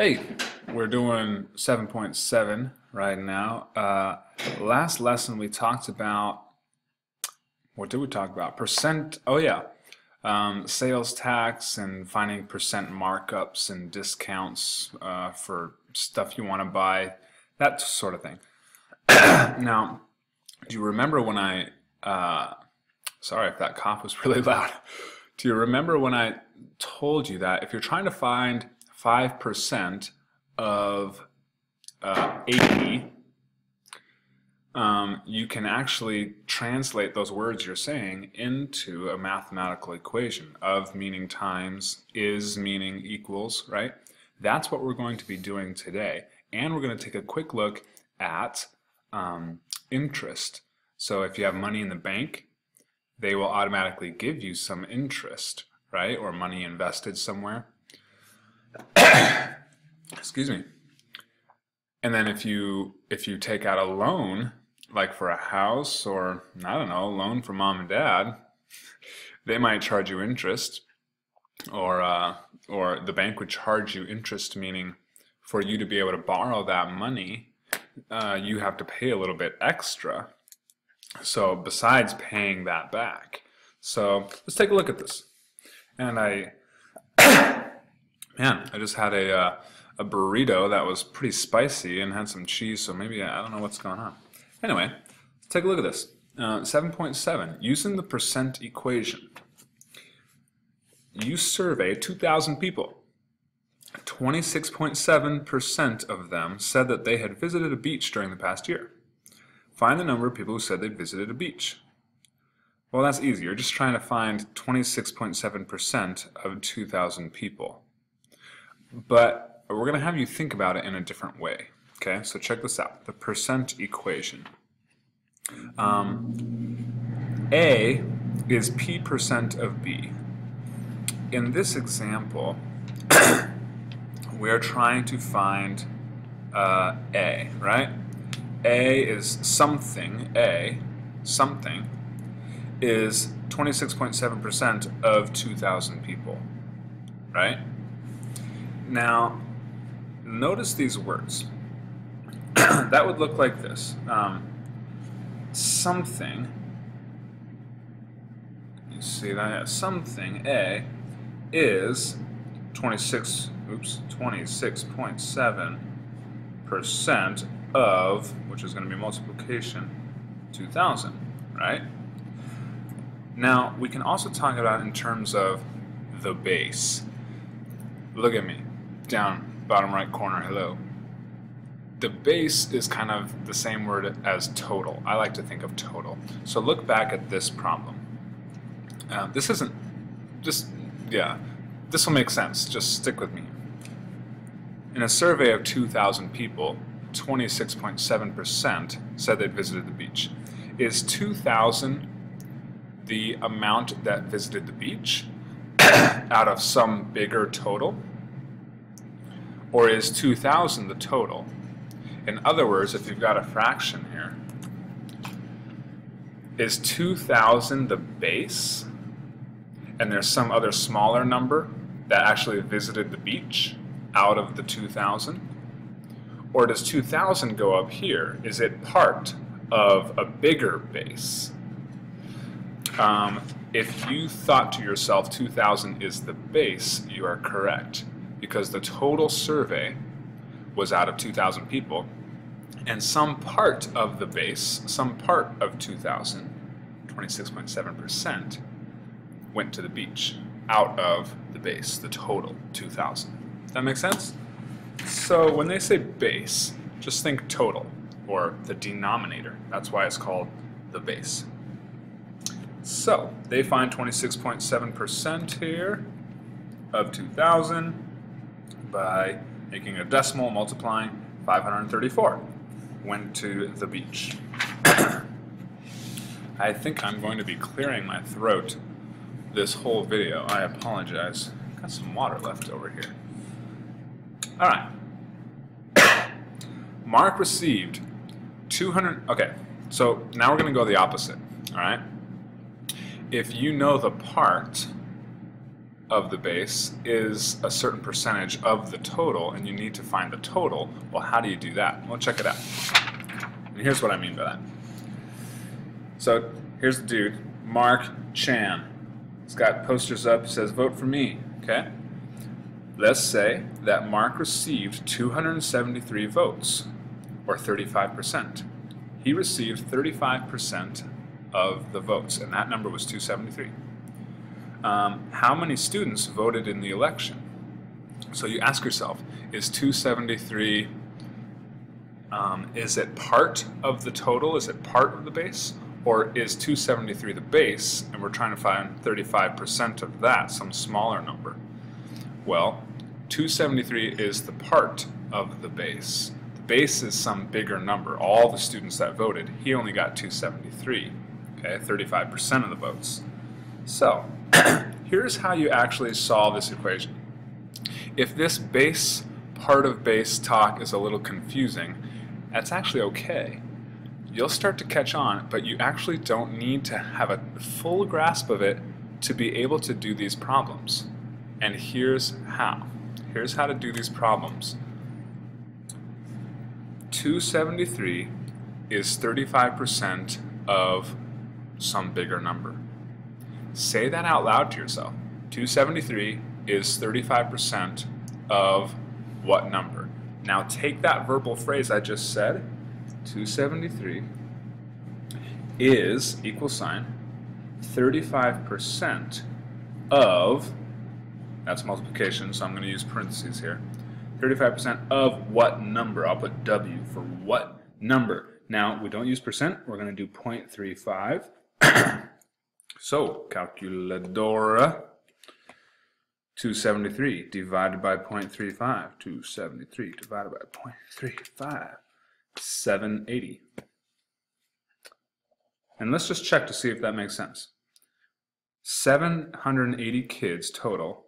Hey, we're doing 7.7 right now. Last lesson we talked about, what did we talk about? Percent, oh yeah, sales tax and finding percent markups and discounts for stuff you want to buy, that sort of thing. Now, do you remember when sorry if that cough was really loud. Do you remember when I told you that if you're trying to find 5% of 80, you can actually translate those words you're saying into a mathematical equation. Of meaning times, is meaning equals, right? That's what we're going to be doing today. And we're going to take a quick look at interest. So if you have money in the bank, they will automatically give you some interest, right? Or money invested somewhere. Excuse me. And then if you take out a loan, like for a house or, I don't know, a loan for mom and dad, they might charge you interest, or the bank would charge you interest, meaning for you to be able to borrow that money, you have to pay a little bit extra. So besides paying that back. So let's take a look at this. And man, I just had a burrito that was pretty spicy and had some cheese, so maybe I don't know what's going on. Anyway, let's take a look at this. 7.7, using the percent equation. You survey 2,000 people. 26.7% of them said that they had visited a beach during the past year. Find the number of people who said they visited a beach. Well, that's easy. You're just trying to find 26.7% of 2,000 people. But we're going to have you think about it in a different way. Okay, so check this out. The percent equation. A is P% of B. In this example, we're trying to find A, right? A is something, something is 26.7% of 2,000 people, right? Now, notice these words. That would look like this. Something, you see that? Yeah, something, A, is 26.7% of, which is going to be multiplication, 2,000, right? Now, we can also talk about it in terms of the base. Look at me, down bottom right corner, hello. The base is kind of the same word as total. I like to think of total. So look back at this problem. This isn't, just, yeah, this will make sense. Just stick with me. In a survey of 2,000 people, 26.7% said they visited the beach. Is 2,000 the amount that visited the beach out of some bigger total? Or is 2,000 the total? In other words, if you've got a fraction here, is 2,000 the base and there's some other smaller number that actually visited the beach out of the 2,000? Or does 2,000 go up here? Is it part of a bigger base? If you thought to yourself 2,000 is the base, you are correct, because the total survey was out of 2,000 people, and some part of the base, some part of 2,000, 26.7%, went to the beach out of the base, the total 2,000. Does that make sense? So when they say base, just think total, or the denominator. That's why it's called the base. So they find 26.7% here of 2,000 by making a decimal, multiplying 534. Went to the beach. I think I'm going to be clearing my throat this whole video. I apologize. Got some water left over here. All right. Mark received 200. Okay, so now we're going to go the opposite. All right. If you know the part of the base is a certain percentage of the total, and you need to find the total. Well, how do you do that? Well, check it out. And here's what I mean by that. So here's the dude, Mark Chan. He's got posters up, he says, vote for me, okay? Let's say that Mark received 273 votes, or 35%. He received 35% of the votes, and that number was 273. How many students voted in the election? So you ask yourself, is 273, is it part of the total? Is it part of the base? Or is 273 the base, and we're trying to find 35% of that, some smaller number? Well, 273 is the part of the base. The base is some bigger number. All the students that voted, he only got 273, okay, 35% of the votes. So, here's how you actually solve this equation. If this base, part of base talk is a little confusing, that's actually okay. You'll start to catch on, but you actually don't need to have a full grasp of it to be able to do these problems. And here's how. Here's how to do these problems. 273 is 35% of some bigger number. Say that out loud to yourself. 273 is 35% of what number? Now take that verbal phrase I just said, 273 is equal sign 35% of, that's multiplication, so I'm going to use parentheses here, 35% of what number? I'll put W for what number. Now we don't use percent, we're going to do 0.35. So calculadora, 273 divided by 0.35, 273 divided by 0.35, 780. And let's just check to see if that makes sense. 780 kids total.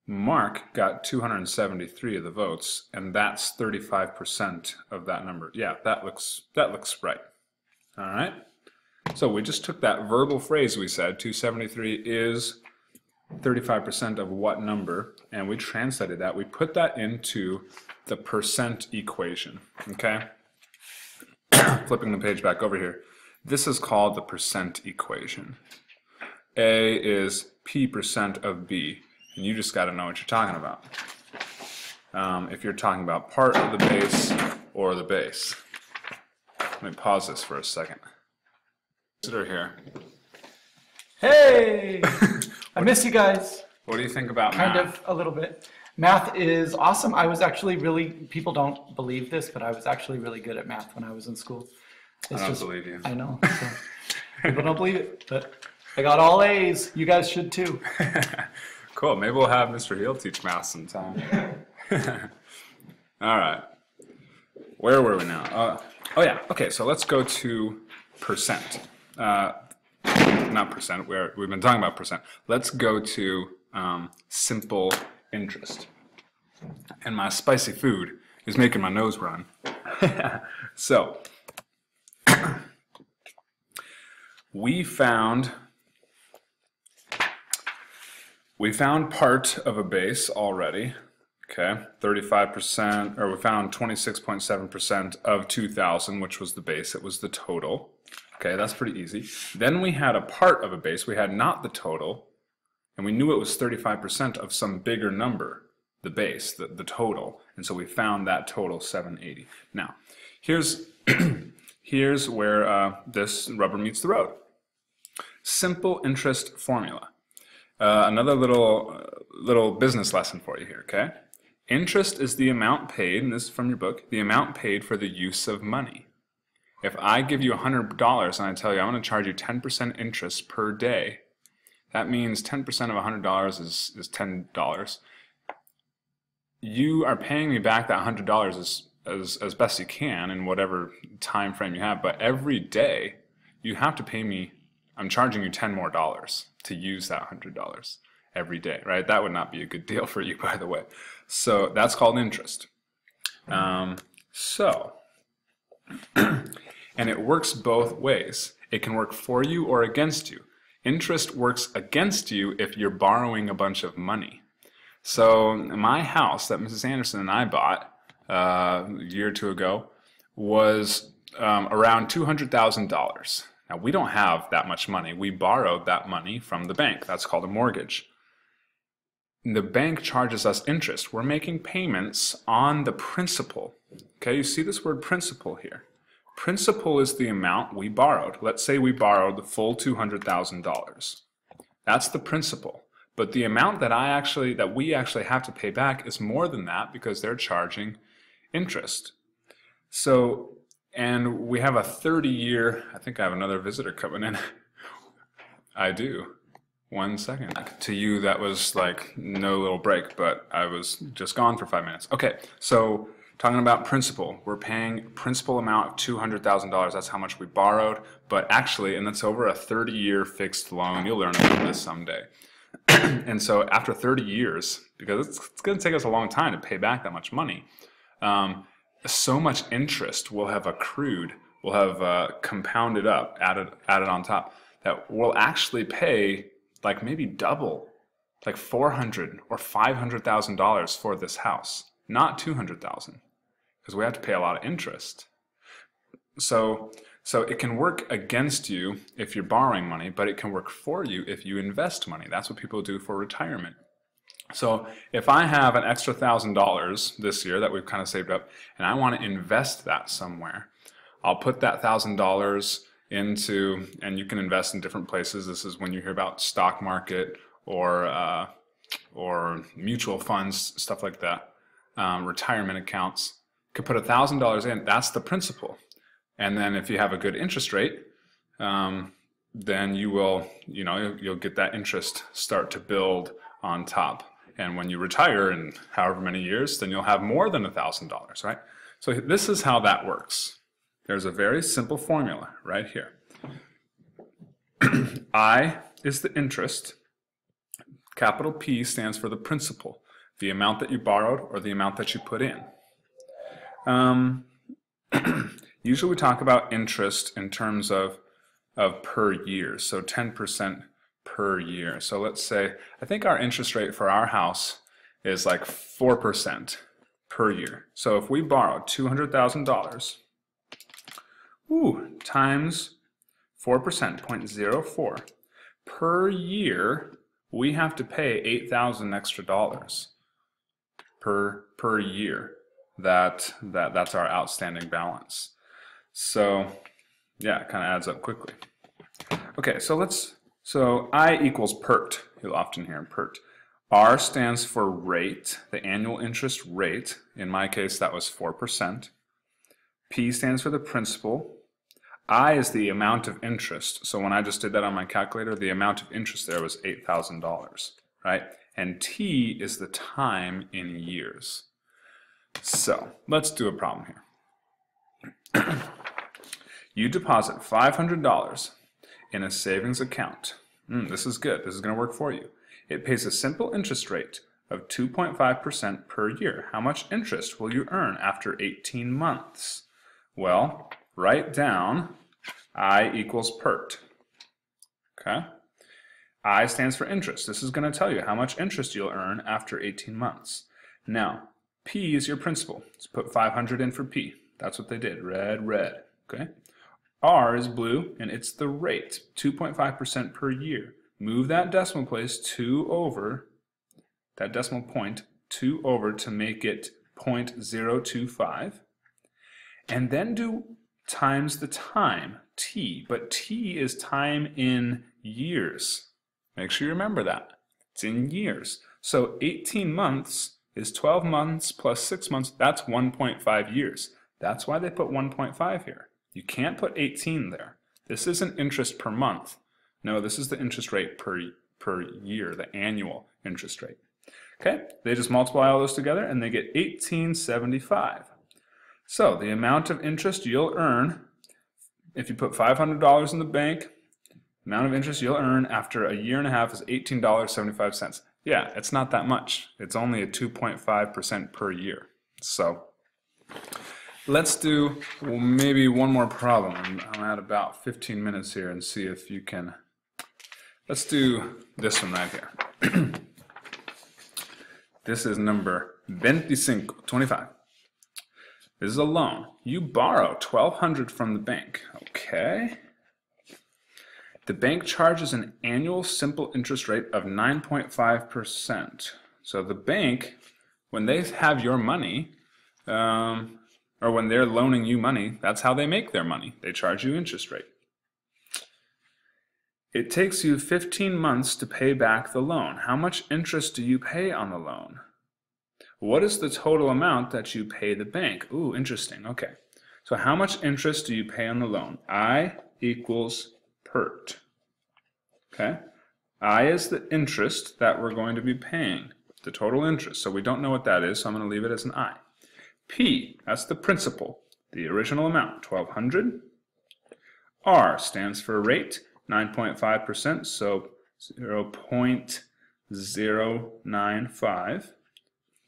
Mark got 273 of the votes, and that's 35% of that number. Yeah, that looks right. All right? So we just took that verbal phrase we said, 273 is 35% of what number, and we translated that. We put that into the percent equation, okay? Flipping the page back over here. This is called the percent equation. A is P% of B, and you just got to know what you're talking about. If you're talking about part of the base or the base. Let me pause this for a second. Visitor here. Hey! I miss you guys. What do you think about Kind math? of a little bit. Math is awesome. I was actually really, people don't believe this, but I was actually really good at math when I was in school. I don't believe you. I know. So people don't believe it, but I got all A's. You guys should too. Cool. Maybe we'll have Mr. Heel teach math sometime. All right. Where were we now? Oh yeah. Okay. So let's go to percent. Not percent. We've been talking about percent. Let's go to simple interest. And my spicy food is making my nose run. So we found part of a base already. Okay, 35%, or we found 26.7% of 2,000, which was the base. It was the total. Okay, that's pretty easy. Then we had a part of a base. We had not the total, and we knew it was 35% of some bigger number, the base, the total. And so we found that total, 780. Now, here's where this rubber meets the road. Simple interest formula. Another little business lesson for you here, okay? Interest is the amount paid, and this is from your book, the amount paid for the use of money. If I give you $100 and I tell you I'm going to charge you 10% interest per day, that means 10% of $100 is $10. You are paying me back that $100 as best you can in whatever time frame you have, but every day you have to pay me, I'm charging you $10 more to use that $100 every day, right? That would not be a good deal for you, by the way. So that's called interest. And it works both ways. It can work for you or against you. Interest works against you if you're borrowing a bunch of money. So my house that Mrs. Anderson and I bought a year or two ago was around $200,000. Now we don't have that much money. We borrowed that money from the bank. That's called a mortgage. The bank charges us interest. We're making payments on the principal. Okay, you see this word principal here. Principal is the amount we borrowed. Let's say we borrowed the full $200,000. That's the principal. But the amount that we actually have to pay back is more than that because they're charging interest. So, and we have a 30-year, I think I have another visitor coming in. I do. 1 second. To you, that was like no little break, but I was just gone for 5 minutes. Okay, so talking about principal, we're paying principal amount of $200,000. That's how much we borrowed, but actually, and that's over a 30-year fixed loan. You'll learn about this someday. And so after 30 years, because it's going to take us a long time to pay back that much money, so much interest will have accrued, will have compounded up, added on top, that we'll actually pay like maybe double, like $400,000 or $500,000 for this house, not $200,000, because we have to pay a lot of interest. So it can work against you if you're borrowing money, but it can work for you if you invest money. That's what people do for retirement. So if I have an extra $1,000 this year that we've kind of saved up, and I want to invest that somewhere, I'll put that $1,000 into, and you can invest in different places. This is when you hear about stock market or mutual funds, stuff like that, retirement accounts. You could put $1,000 in. That's the principal. And then if you have a good interest rate, then you'll get that interest start to build on top. And when you retire in however many years, then you'll have more than $1,000, right? So this is how that works. There's a very simple formula right here. I is the interest. Capital P stands for the principal, the amount that you borrowed or the amount that you put in. Usually we talk about interest in terms of per year, so 10% per year. So let's say, I think our interest rate for our house is like 4% per year. So if we borrowed $200,000, times 4%, 0.04, per year, we have to pay $8,000 extra per year. That's our outstanding balance. So yeah, it kind of adds up quickly. Okay, so I equals PERT. You'll often hear PERT. R stands for rate, the annual interest rate. In my case, that was 4%. P stands for the principal. I is the amount of interest. So when I just did that on my calculator, the amount of interest there was $8,000, right? And T is the time in years. So let's do a problem here. You deposit $500 in a savings account. This is good. This is going to work for you. It pays a simple interest rate of 2.5% per year. How much interest will you earn after 18 months? Well, write down I equals PERT. Okay? I stands for interest. This is going to tell you how much interest you'll earn after 18 months. Now, P is your principal. Let's put 500 in for P. That's what they did. Red, red. Okay? R is blue, and it's the rate, 2.5% per year. Move that decimal place 2 over, that decimal point 2 over to make it 0.025. And then do times the time, T. But T is time in years. Make sure you remember that. It's in years. So 18 months is 12 months plus 6 months. That's 1.5 years. That's why they put 1.5 here. You can't put 18 there. This isn't interest per month. No, this is the interest rate per year, the annual interest rate. Okay, they just multiply all those together and they get $1875. So the amount of interest you'll earn, if you put $500 in the bank, the amount of interest you'll earn after a year and a half is $18.75. Yeah, it's not that much. It's only a 2.5% per year. So let's do maybe one more problem. I'm at about 15 minutes here and see if you can Let's do this one right here. This is number 25. This is a loan. You borrow $1,200 from the bank. Okay. The bank charges an annual simple interest rate of 9.5%. So the bank, when they have your money, or when they're loaning you money, that's how they make their money. They charge you interest rate. It takes you 15 months to pay back the loan. How much interest do you pay on the loan? What is the total amount that you pay the bank? Ooh, interesting. Okay. So how much interest do you pay on the loan? I equals PERT. Okay. I is the interest that we're going to be paying, the total interest. So we don't know what that is, so I'm going to leave it as an I. P, that's the principal, the original amount, 1,200. R stands for rate, 9.5%, so 0.095.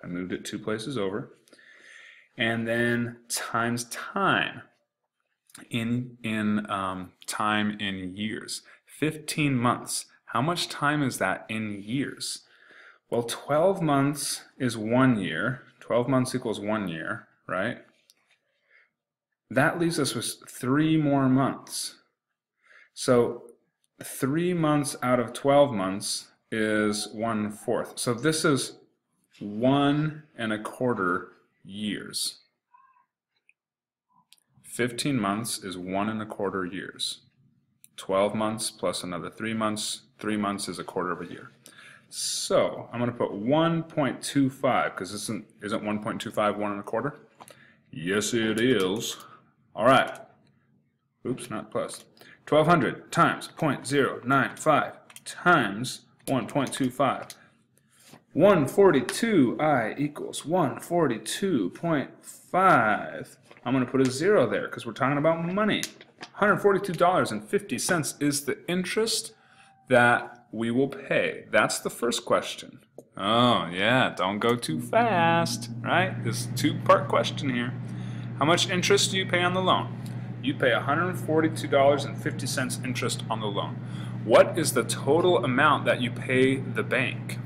I moved it 2 places over. And then times time in time in years. 15 months. How much time is that in years? Well, 12 months is 1 year. 12 months equals 1 year, right? That leaves us with 3 more months. So 3 months out of 12 months is 1/4. So this is 1 1/4 years. 15 months is 1 1/4 years. 12 months plus another 3 months. 3 months is 1/4 of a year. So I'm going to put 1.25 because isn't 1.25 1 1/4? Yes, it is. All right. Oops, not plus. 1,200 times 0.095 times 1.25. 142i equals 142.5. I'm going to put a 0 there because we're talking about money. $142.50 is the interest that we will pay. That's the first question. Oh, yeah, don't go too fast, right? This is a 2-part question here. How much interest do you pay on the loan? You pay $142.50 interest on the loan. What is the total amount that you pay the bank?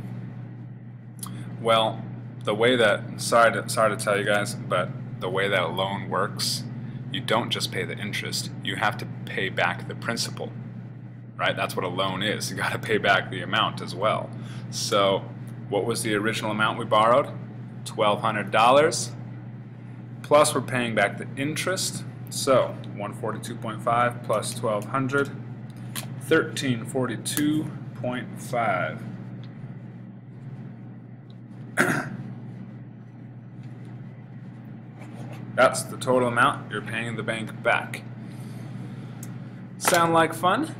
Well, the way that, sorry to tell you guys, but the way that a loan works, you don't just pay the interest, you have to pay back the principal, right? That's what a loan is. You got to pay back the amount as well. So what was the original amount we borrowed? $1,200, plus we're paying back the interest. So 142.5 plus 1,200, 1,342.5. That's the total amount you're paying the bank back. Sound like fun?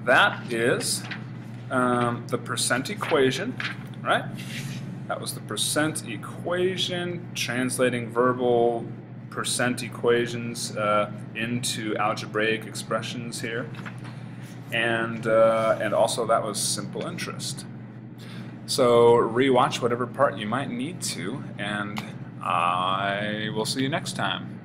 That is the percent equation, right? That was the percent equation, translating verbal percent equations into algebraic expressions here. And also that was simple interest. So rewatch whatever part you might need to, and I will see you next time.